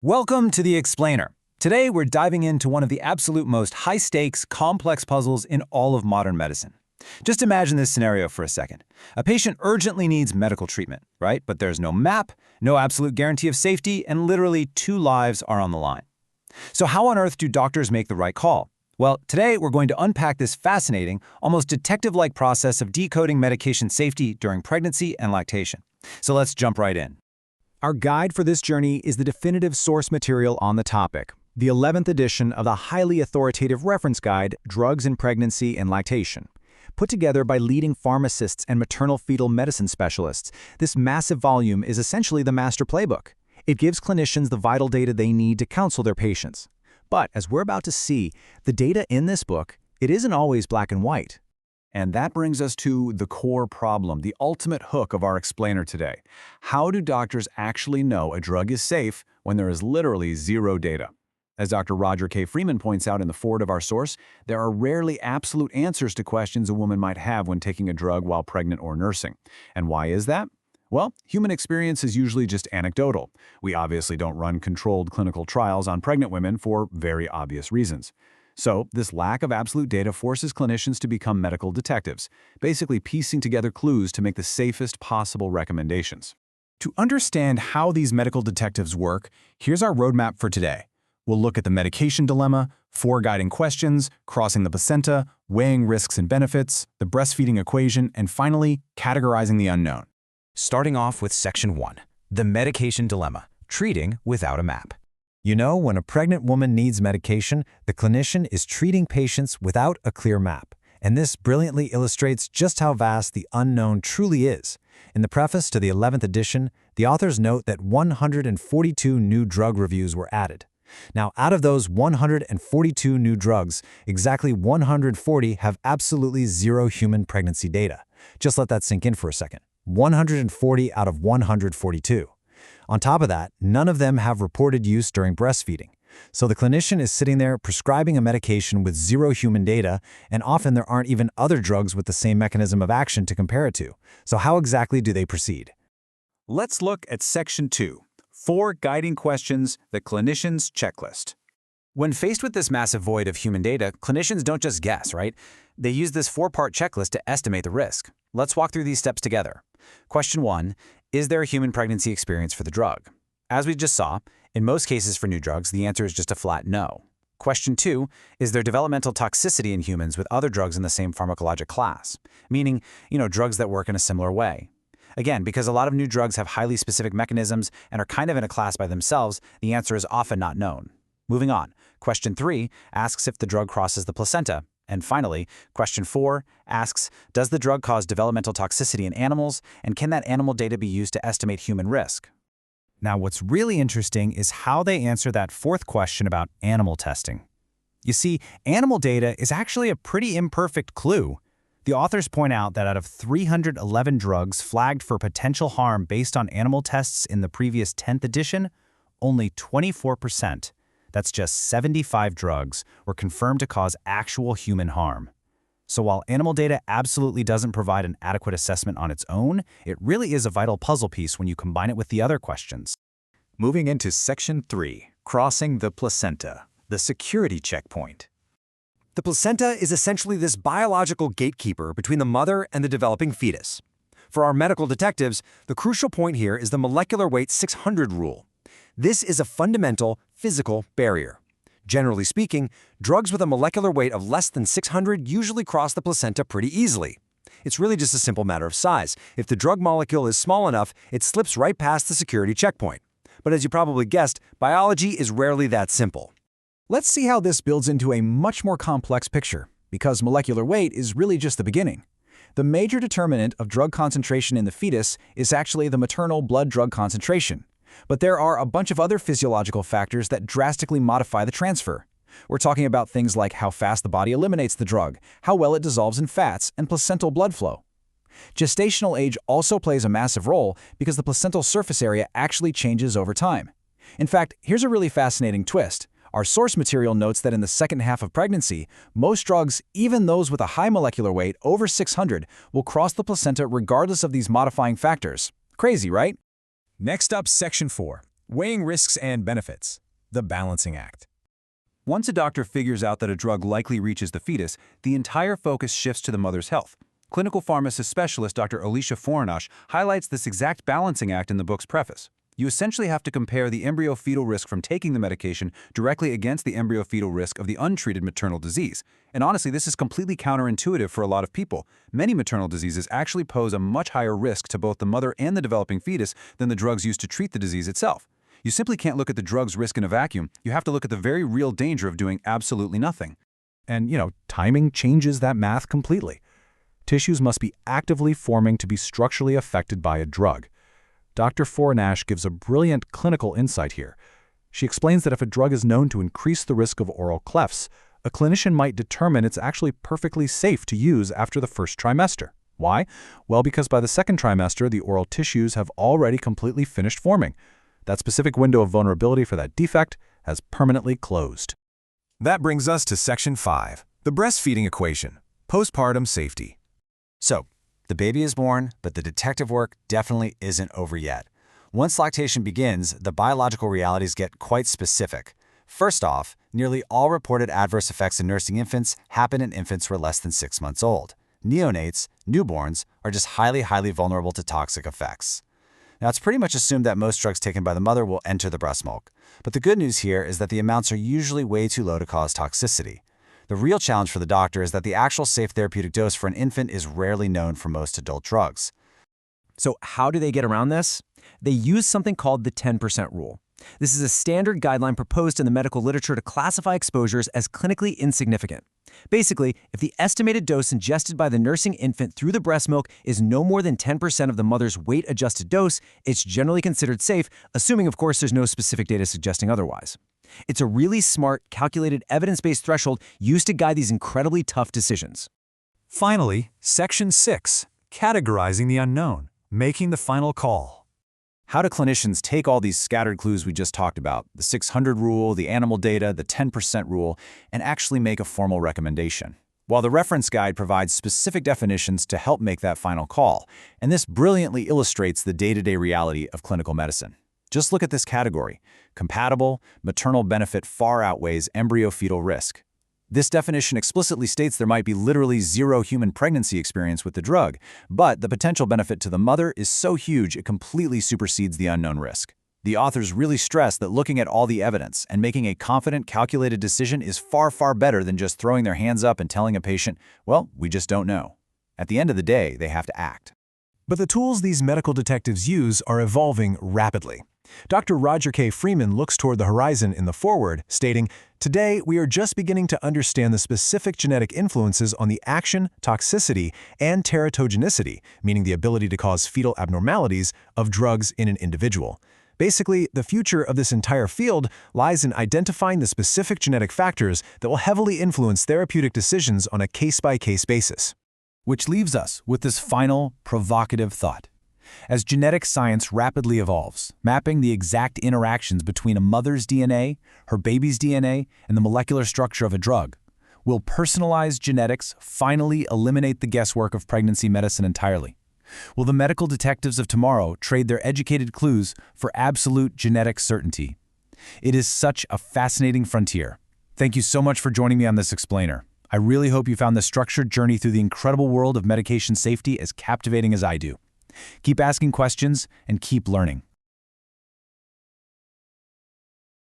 Welcome to The Explainer. Today, we're diving into one of the absolute most high-stakes, complex puzzles in all of modern medicine. Just imagine this scenario for a second. A patient urgently needs medical treatment, right? But there's no map, no absolute guarantee of safety, and literally 2 lives are on the line. So how on earth do doctors make the right call? Well, today we're going to unpack this fascinating, almost detective-like process of decoding medication safety during pregnancy and lactation. So let's jump right in. Our guide for this journey is the definitive source material on the topic, the 11th edition of the highly authoritative reference guide, Drugs in Pregnancy and Lactation. Put together by leading pharmacists and maternal-fetal medicine specialists, this massive volume is essentially the master playbook. It gives clinicians the vital data they need to counsel their patients. But as we're about to see, the data in this book, it isn't always black and white. And that brings us to the core problem, the ultimate hook of our explainer today. How do doctors actually know a drug is safe when there is literally zero data? As Dr. Roger K. Freeman points out in the foreword of our source, there are rarely absolute answers to questions a woman might have when taking a drug while pregnant or nursing. And why is that? Well, human experience is usually just anecdotal. We obviously don't run controlled clinical trials on pregnant women for very obvious reasons. So, this lack of absolute data forces clinicians to become medical detectives, basically piecing together clues to make the safest possible recommendations. To understand how these medical detectives work, here's our roadmap for today. We'll look at the medication dilemma, 4 guiding questions, crossing the placenta, weighing risks and benefits, the breastfeeding equation, and finally, categorizing the unknown. Starting off with Section 1, the medication dilemma, treating without a map. You know, when a pregnant woman needs medication, the clinician is treating patients without a clear map. And this brilliantly illustrates just how vast the unknown truly is. In the preface to the 11th edition, the authors note that 142 new drug reviews were added. Now, out of those 142 new drugs, exactly 140 have absolutely zero human pregnancy data. Just let that sink in for a second. 140 out of 142. On top of that, none of them have reported use during breastfeeding. So the clinician is sitting there prescribing a medication with zero human data, and often there aren't even other drugs with the same mechanism of action to compare it to. So how exactly do they proceed? Let's look at Section 2, 4 guiding questions, the clinician's checklist. When faced with this massive void of human data, clinicians don't just guess, right? They use this 4-part checklist to estimate the risk. Let's walk through these steps together. Question 1, is there a human pregnancy experience for the drug? As we just saw, in most cases for new drugs, the answer is just a flat no. Question 2, is there developmental toxicity in humans with other drugs in the same pharmacologic class? Meaning, drugs that work in a similar way. Again, because a lot of new drugs have highly specific mechanisms and are kind of in a class by themselves, the answer is often not known. Moving on, question 3 asks if the drug crosses the placenta. And finally, question 4 asks, does the drug cause developmental toxicity in animals, and can that animal data be used to estimate human risk? Now, what's really interesting is how they answer that 4th question about animal testing. You see, animal data is actually a pretty imperfect clue. The authors point out that out of 311 drugs flagged for potential harm based on animal tests in the previous 10th edition, only 24%. That's just 75 drugs were confirmed to cause actual human harm. So while animal data absolutely doesn't provide an adequate assessment on its own, it really is a vital puzzle piece when you combine it with the other questions. Moving into Section 3, crossing the placenta, the security checkpoint. The placenta is essentially this biological gatekeeper between the mother and the developing fetus. For our medical detectives, the crucial point here is the molecular weight 600 rule. This is a fundamental physical barrier. Generally speaking, drugs with a molecular weight of less than 600 usually cross the placenta pretty easily. It's really just a simple matter of size. If the drug molecule is small enough, it slips right past the security checkpoint. But as you probably guessed, biology is rarely that simple. Let's see how this builds into a much more complex picture, because molecular weight is really just the beginning. The major determinant of drug concentration in the fetus is actually the maternal blood drug concentration. But there are a bunch of other physiological factors that drastically modify the transfer. We're talking about things like how fast the body eliminates the drug, how well it dissolves in fats, and placental blood flow. Gestational age also plays a massive role because the placental surface area actually changes over time. In fact, here's a really fascinating twist. Our source material notes that in the second half of pregnancy, most drugs, even those with a high molecular weight over 600, will cross the placenta regardless of these modifying factors. Crazy, right? Next up, Section 4, Weighing risks and benefits. The balancing act. Once a doctor figures out that a drug likely reaches the fetus, the entire focus shifts to the mother's health. Clinical pharmacist specialist Dr. Alicia Fornash highlights this exact balancing act in the book's preface. You essentially have to compare the embryo-fetal risk from taking the medication directly against the embryo-fetal risk of the untreated maternal disease. And honestly, this is completely counterintuitive for a lot of people. Many maternal diseases actually pose a much higher risk to both the mother and the developing fetus than the drugs used to treat the disease itself. You simply can't look at the drug's risk in a vacuum. You have to look at the very real danger of doing absolutely nothing. And, timing changes that math completely. Tissues must be actively forming to be structurally affected by a drug. Dr. Fornash gives a brilliant clinical insight here. She explains that if a drug is known to increase the risk of oral clefts, a clinician might determine it's actually perfectly safe to use after the first trimester. Why? Well, because by the second trimester, the oral tissues have already completely finished forming. That specific window of vulnerability for that defect has permanently closed. That brings us to Section 5, the breastfeeding equation, postpartum safety. So, the baby is born, but the detective work definitely isn't over yet. Once lactation begins, the biological realities get quite specific. First off, nearly all reported adverse effects in nursing infants happen in infants who are less than 6 months old. Neonates, newborns, are just highly vulnerable to toxic effects. Now, it's pretty much assumed that most drugs taken by the mother will enter the breast milk. But the good news here is that the amounts are usually way too low to cause toxicity. The real challenge for the doctor is that the actual safe therapeutic dose for an infant is rarely known for most adult drugs. So how do they get around this? They use something called the 10% rule. This is a standard guideline proposed in the medical literature to classify exposures as clinically insignificant. Basically, if the estimated dose ingested by the nursing infant through the breast milk is no more than 10% of the mother's weight-adjusted dose, it's generally considered safe, assuming, of course, there's no specific data suggesting otherwise. It's a really smart, calculated, evidence-based threshold used to guide these incredibly tough decisions. Finally, Section 6, categorizing the unknown, making the final call. How do clinicians take all these scattered clues we just talked about, the 600 rule, the animal data, the 10% rule, and actually make a formal recommendation? While the reference guide provides specific definitions to help make that final call, and this brilliantly illustrates the day-to-day reality of clinical medicine. Just look at this category. Compatible, maternal benefit far outweighs embryo-fetal risk. This definition explicitly states there might be literally zero human pregnancy experience with the drug, but the potential benefit to the mother is so huge it completely supersedes the unknown risk. The authors really stress that looking at all the evidence and making a confident, calculated decision is far better than just throwing their hands up and telling a patient, well, we just don't know. At the end of the day, they have to act. But the tools these medical detectives use are evolving rapidly. Dr. Roger K. Freeman looks toward the horizon in the foreword, stating, "Today, we are just beginning to understand the specific genetic influences on the action, toxicity, and teratogenicity, meaning the ability to cause fetal abnormalities, of drugs in an individual. Basically, the future of this entire field lies in identifying the specific genetic factors that will heavily influence therapeutic decisions on a case-by-case basis." Which leaves us with this final, provocative thought. As genetic science rapidly evolves, mapping the exact interactions between a mother's DNA, her baby's DNA, and the molecular structure of a drug, will personalized genetics finally eliminate the guesswork of pregnancy medicine entirely? Will the medical detectives of tomorrow trade their educated clues for absolute genetic certainty? It is such a fascinating frontier. Thank you so much for joining me on this explainer. I really hope you found this structured journey through the incredible world of medication safety as captivating as I do. Keep asking questions and keep learning.